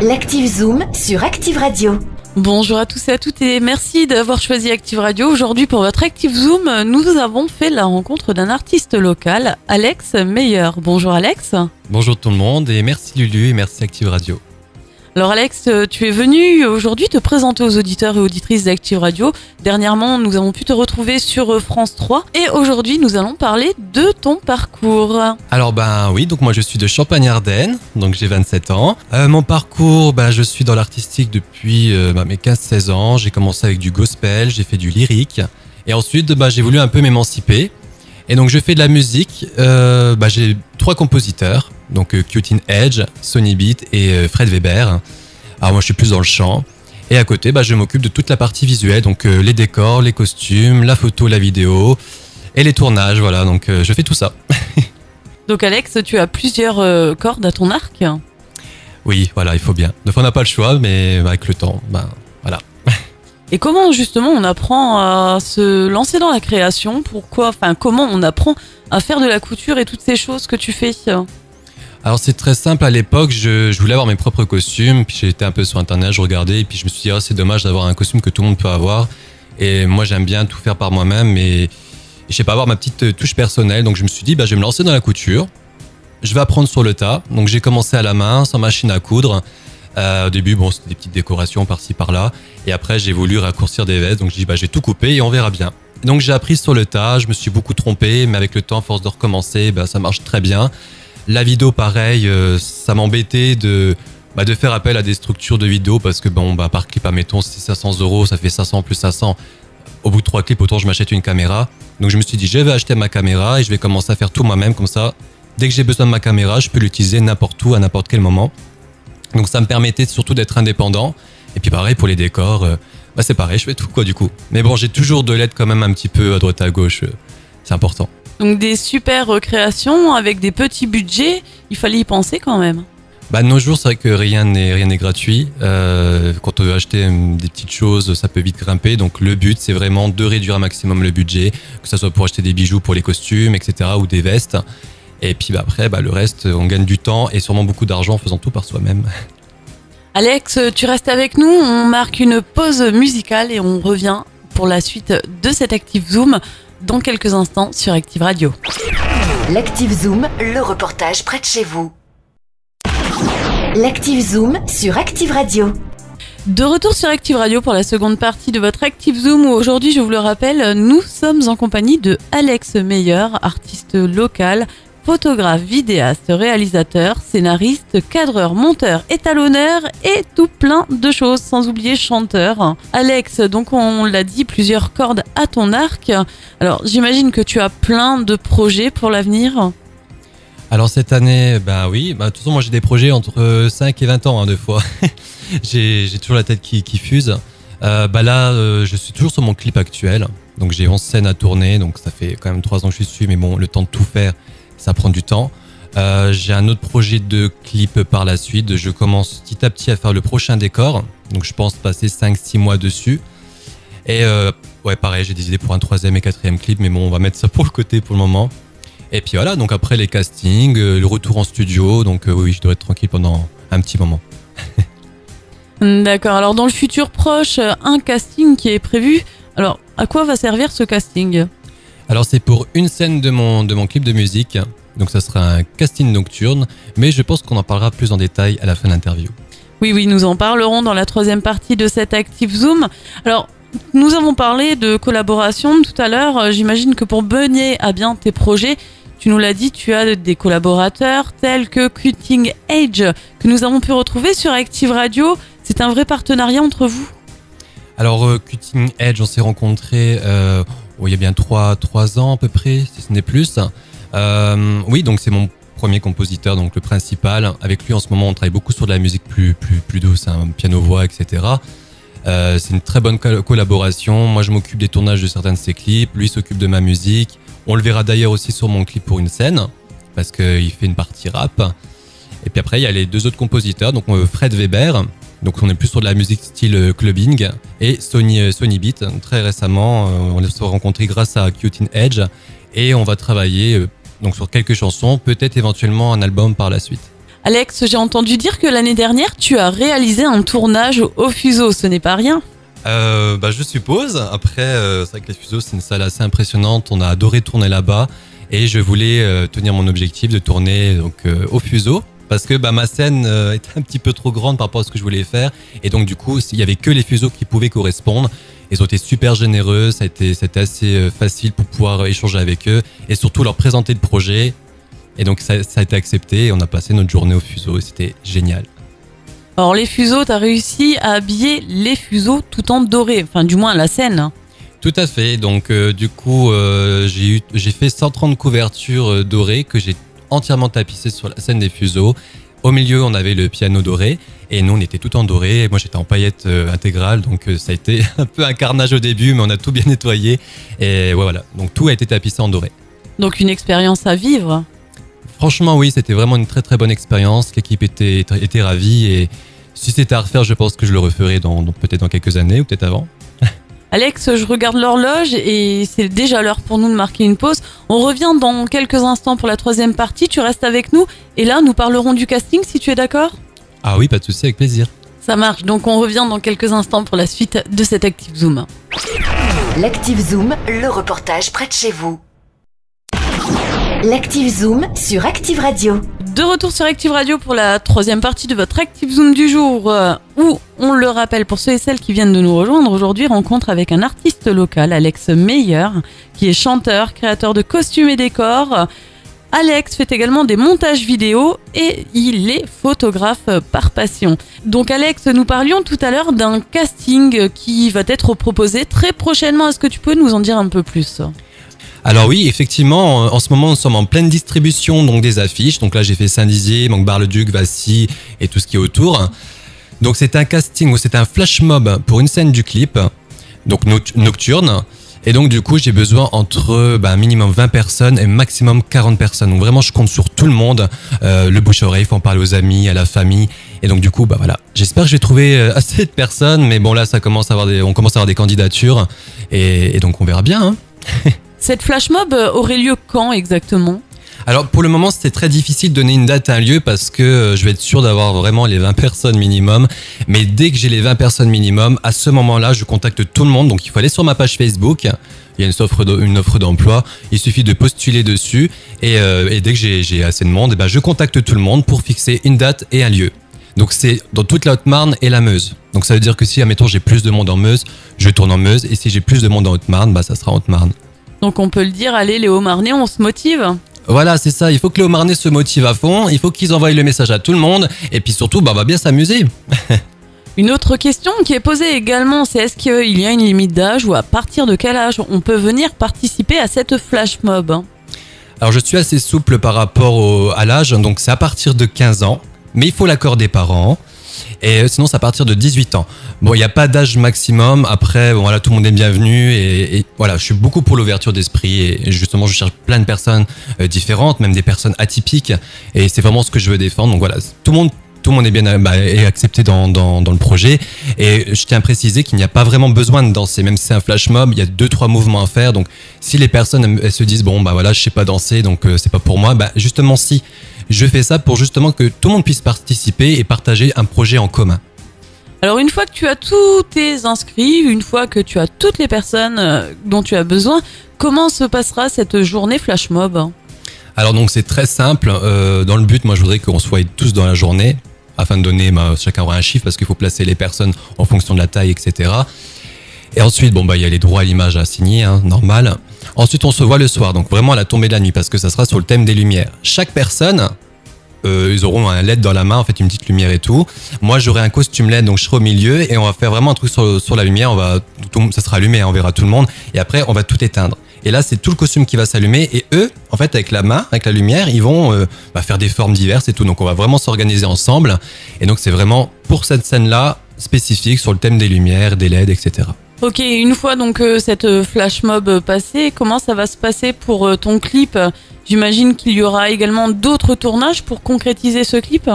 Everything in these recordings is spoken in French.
L'Active Zoom sur Active Radio. Bonjour à tous et à toutes et merci d'avoir choisi Active Radio. Aujourd'hui pour votre Active Zoom, nous avons fait la rencontre d'un artiste local, Alex Meyer. Bonjour Alex. Bonjour tout le monde et merci Lulu et merci Active Radio. Alors Alex, tu es venu aujourd'hui te présenter aux auditeurs et auditrices d'Active Radio. Dernièrement, nous avons pu te retrouver sur France 3 et aujourd'hui, nous allons parler de ton parcours. Alors oui, donc moi je suis de Champagne-Ardenne, donc j'ai 27 ans. Mon parcours, je suis dans l'artistique depuis mes 15-16 ans. J'ai commencé avec du gospel, j'ai fait du lyrique et ensuite j'ai voulu un peu m'émanciper. Et donc je fais de la musique, j'ai 3 compositeurs, donc Cutin Edge, Sonny Beat et Fred Weber. Alors moi je suis plus dans le chant. Et à côté, je m'occupe de toute la partie visuelle, donc les décors, les costumes, la photo, la vidéo et les tournages, voilà, donc je fais tout ça. Donc Alex, tu as plusieurs cordes à ton arc ? Oui, voilà, il faut bien. Des fois on n'a pas le choix, mais avec le temps, voilà. Et comment justement on apprend à se lancer dans la création ? Comment on apprend à faire de la couture et toutes ces choses que tu fais ? Alors c'est très simple, à l'époque je voulais avoir mes propres costumes, puis j'étais un peu sur internet, je regardais et puis je me suis dit c'est dommage d'avoir un costume que tout le monde peut avoir. Et moi j'aime bien tout faire par moi-même et je sais pas, avoir ma petite touche personnelle, donc je me suis dit je vais me lancer dans la couture. Je vais apprendre sur le tas, donc j'ai commencé à la main, sans machine à coudre. Au début, c'était des petites décorations par-ci par-là. Et après, j'ai voulu raccourcir des vestes. Donc, je dis, je vais tout couper et on verra bien. Donc, j'ai appris sur le tas. Je me suis beaucoup trompé. Mais avec le temps, à force de recommencer, ça marche très bien. La vidéo, pareil, ça m'embêtait de faire appel à des structures de vidéo. Parce que, par clip, admettons, c'est 500 €, ça fait 500 plus 500. Au bout de 3 clips, autant je m'achète une caméra. Donc, je me suis dit, je vais acheter ma caméra et je vais commencer à faire tout moi-même. Comme ça, dès que j'ai besoin de ma caméra, je peux l'utiliser n'importe où, à n'importe quel moment. Donc ça me permettait surtout d'être indépendant. Et puis pareil pour les décors, c'est pareil, je fais tout du coup. Mais j'ai toujours de l'aide quand même un petit peu à droite à gauche, c'est important. Donc des super créations avec des petits budgets, il fallait y penser quand même. De nos jours, c'est vrai que rien n'est gratuit. Quand on veut acheter des petites choses, ça peut vite grimper. Donc le but, c'est vraiment de réduire un maximum le budget, que ce soit pour acheter des bijoux pour les costumes, etc. ou des vestes. Et puis après, le reste, on gagne du temps et sûrement beaucoup d'argent en faisant tout par soi-même. Alex, tu restes avec nous, on marque une pause musicale et on revient pour la suite de cet Active Zoom dans quelques instants sur Active Radio. L'Active Zoom, le reportage près de chez vous. L'Active Zoom sur Active Radio. De retour sur Active Radio pour la seconde partie de votre Active Zoom où aujourd'hui, je vous le rappelle, nous sommes en compagnie de Alex Meyer, artiste local, photographe, vidéaste, réalisateur, scénariste, cadreur, monteur, étalonneur et tout plein de choses, sans oublier chanteur. Alex, donc on l'a dit, plusieurs cordes à ton arc. Alors j'imagine que tu as plein de projets pour l'avenir. Alors cette année, oui, de toute façon moi j'ai des projets entre 5 et 20 ans des fois. j'ai toujours la tête qui fuse. Là, je suis toujours sur mon clip actuel, donc j'ai 11 scènes à tourner, donc ça fait quand même 3 ans que je suis dessus, mais le temps de tout faire, ça prend du temps. J'ai un autre projet de clip par la suite. Je commence petit à petit à faire le prochain décor. Donc je pense passer 5-6 mois dessus. Et pareil, j'ai des idées pour un 3e et 4e clip. Mais on va mettre ça pour le côté pour le moment. Et puis voilà, donc après les castings, le retour en studio. Donc oui, je dois être tranquille pendant un petit moment. D'accord, alors dans le futur proche, un casting qui est prévu. Alors à quoi va servir ce casting ? Alors c'est pour une scène de mon clip de musique, donc ça sera un casting nocturne, mais je pense qu'on en parlera plus en détail à la fin de l'interview. Oui, nous en parlerons dans la 3e partie de cet Active Zoom. Alors, nous avons parlé de collaboration tout à l'heure, j'imagine que pour mener à bien tes projets, tu nous l'as dit, tu as des collaborateurs tels que Cutin Edge, que nous avons pu retrouver sur Active Radio. C'est un vrai partenariat entre vous ? Alors, Cutin Edge, on s'est rencontrés... il y a bien 3 ans à peu près, si ce n'est plus. Oui, donc c'est mon premier compositeur, donc le principal. Avec lui, en ce moment, on travaille beaucoup sur de la musique plus douce, piano-voix, etc. C'est une très bonne collaboration. Moi, je m'occupe des tournages de certains de ses clips. Lui s'occupe de ma musique. On le verra d'ailleurs aussi sur mon clip pour une scène, parce qu'il fait une partie rap. Et puis après, il y a les 2 autres compositeurs, donc Fred Weber. Donc on est plus sur de la musique style clubbing et Sonny Beat. Très récemment, on s'est rencontrés grâce à Cutin Edge et on va travailler donc sur quelques chansons, peut-être éventuellement un album par la suite. Alex, j'ai entendu dire que l'année dernière, tu as réalisé un tournage au Fuseau, ce n'est pas rien. Je suppose. Après, c'est vrai que les Fuseaux, c'est une salle assez impressionnante. On a adoré tourner là-bas. Et je voulais tenir mon objectif de tourner donc, au Fuseau. Parce que ma scène était un petit peu trop grande par rapport à ce que je voulais faire. Et donc, du coup, il y avait que les Fuseaux qui pouvaient correspondre. Ils ont été super généreux. C'était assez facile pour pouvoir échanger avec eux. Et surtout, leur présenter le projet. Et donc, ça a été accepté. Et on a passé notre journée au Fuseau. C'était génial. Alors, les Fuseaux, tu as réussi à habiller les Fuseaux tout en doré. Enfin, du moins, la scène. Tout à fait. Donc, du coup, j'ai fait 130 couvertures dorées que j'ai entièrement tapissées sur la scène des Fuseaux. Au milieu, on avait le piano doré et nous, on était tout en doré. Moi, j'étais en paillettes intégrales, donc ça a été un peu un carnage au début, mais on a tout bien nettoyé. Et ouais, voilà. Donc, tout a été tapissé en doré. Donc, une expérience à vivre. Franchement, oui, c'était vraiment une très très bonne expérience. L'équipe était ravie et si c'était à refaire, je pense que je le referai peut-être dans quelques années ou peut-être avant. Alex, je regarde l'horloge et c'est déjà l'heure pour nous de marquer une pause. On revient dans quelques instants pour la troisième partie. Tu restes avec nous et là, nous parlerons du casting si tu es d'accord. Ah oui, pas de souci, avec plaisir. Ça marche, donc on revient dans quelques instants pour la suite de cet Active Zoom. L'Active Zoom, le reportage près de chez vous. L'Active Zoom sur Active Radio. De retour sur Active Radio pour la troisième partie de votre Active Zoom du jour où, on le rappelle pour ceux et celles qui viennent de nous rejoindre, aujourd'hui rencontre avec un artiste local, Alex Meyer, qui est chanteur, créateur de costumes et décors. Alex fait également des montages vidéo et il est photographe par passion. Donc Alex, nous parlions tout à l'heure d'un casting qui va être proposé très prochainement. Est-ce que tu peux nous en dire un peu plus ? Alors oui, effectivement, en ce moment, nous sommes en pleine distribution donc des affiches. Donc là, j'ai fait Saint-Dizier, donc Bar-le-Duc, Vassy et tout ce qui est autour. Donc c'est un casting ou c'est un flash mob pour une scène du clip, donc nocturne. Et donc du coup, j'ai besoin entre minimum 20 personnes et maximum 40 personnes. Donc vraiment, je compte sur tout le monde. Le bouche-oreille, il faut en parler aux amis, à la famille. Et donc du coup, voilà. J'espère que je vais trouver assez de personnes. Mais bon, là, on commence à avoir des candidatures. Et donc on verra bien. Hein. Cette flash mob aurait lieu quand exactement ? Alors pour le moment, c'est très difficile de donner une date à un lieu parce que je vais être sûr d'avoir vraiment les 20 personnes minimum. Mais dès que j'ai les 20 personnes minimum, à ce moment-là, je contacte tout le monde. Donc il faut aller sur ma page Facebook. Il y a une offre d'emploi. Il suffit de postuler dessus. Et dès que j'ai assez de monde, je contacte tout le monde pour fixer une date et un lieu. Donc c'est dans toute la Haute-Marne et la Meuse. Donc ça veut dire que si, admettons, j'ai plus de monde en Meuse, je tourne en Meuse. Et si j'ai plus de monde en Haute-Marne, ça sera en Haute-Marne. Donc on peut le dire, allez les Hauts-Marnais, on se motive. Voilà, c'est ça. Il faut que les Hauts-Marnais se motivent à fond. Il faut qu'ils envoient le message à tout le monde. Et puis surtout, on va bien s'amuser. Une autre question qui est posée également, c'est est-ce qu'il y a une limite d'âge ou à partir de quel âge on peut venir participer à cette flash mob ? Alors je suis assez souple par rapport à l'âge. Donc c'est à partir de 15 ans. Mais il faut l'accord des parents. Et sinon, c'est à partir de 18 ans. Bon, il n'y a pas d'âge maximum. Après, tout le monde est bienvenu. Et voilà, je suis beaucoup pour l'ouverture d'esprit. Et justement, je cherche plein de personnes différentes, même des personnes atypiques. Et c'est vraiment ce que je veux défendre. Donc voilà, tout le monde est bien est accepté dans le projet. Et je tiens à préciser qu'il n'y a pas vraiment besoin de danser. Même si c'est un flash mob, il y a 2-3 mouvements à faire. Donc, si les personnes elles se disent, je sais pas danser, donc c'est pas pour moi. Justement, si. Je fais ça pour justement que tout le monde puisse participer et partager un projet en commun. Alors une fois que tu as tous tes inscrits, une fois que tu as toutes les personnes dont tu as besoin, comment se passera cette journée flash mob ? Alors donc c'est très simple. Dans le but, moi je voudrais qu'on soit tous dans la journée afin de donner, chacun aura un chiffre parce qu'il faut placer les personnes en fonction de la taille, etc. Et ensuite, il y a les droits à l'image à signer, normal. Ensuite, on se voit le soir, donc vraiment à la tombée de la nuit, parce que ça sera sur le thème des lumières. Chaque personne, ils auront un LED dans la main, en fait une petite lumière et tout. Moi, j'aurai un costume LED, donc je serai au milieu et on va faire vraiment un truc sur la lumière. Ça sera allumé, on verra tout le monde. Et après, on va tout éteindre. Et là, c'est tout le costume qui va s'allumer. Et eux, en fait, avec la main, avec la lumière, ils vont faire des formes diverses et tout. Donc, on va vraiment s'organiser ensemble. Et donc, c'est vraiment pour cette scène-là spécifique sur le thème des lumières, des LED, etc. Ok, une fois donc cette flash mob passée, comment ça va se passer pour ton clip ? J'imagine qu'il y aura également d'autres tournages pour concrétiser ce clip ?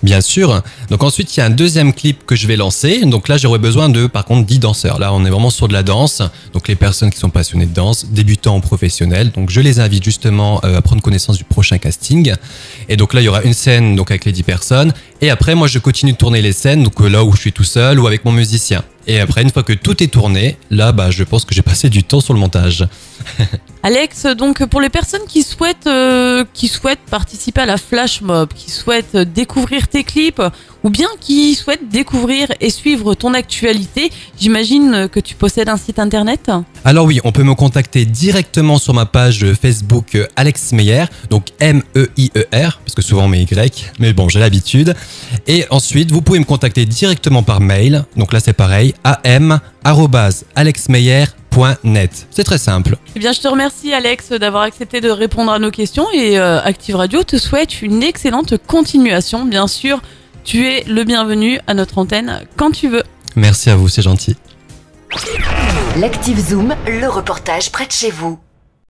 Bien sûr. Donc ensuite, il y a un deuxième clip que je vais lancer. Donc là, j'aurais besoin par contre, 10 danseurs. Là, on est vraiment sur de la danse. Donc les personnes qui sont passionnées de danse, débutants ou professionnels. Donc je les invite justement à prendre connaissance du prochain casting. Et donc là, il y aura une scène donc avec les 10 personnes. Et après, moi, je continue de tourner les scènes. Donc là où je suis tout seul ou avec mon musicien. Et après, une fois que tout est tourné, là, je pense que j'ai passé du temps sur le montage. Alex, donc pour les personnes qui souhaitent participer à la Flash Mob, qui souhaitent découvrir tes clips ou bien qui souhaitent découvrir et suivre ton actualité, j'imagine que tu possèdes un site internet? Alors oui, on peut me contacter directement sur ma page Facebook Alex Meyer, donc M-E-I-E-R, parce que souvent on met Y, mais bon, j'ai l'habitude. Et ensuite, vous pouvez me contacter directement par mail, donc là c'est pareil, am@alexmeyer.net. C'est très simple. Eh bien, je te remercie Alex d'avoir accepté de répondre à nos questions et Active Radio te souhaite une excellente continuation. Bien sûr, tu es le bienvenu à notre antenne quand tu veux. Merci à vous, c'est gentil. L'Active Zoom, le reportage près de chez vous.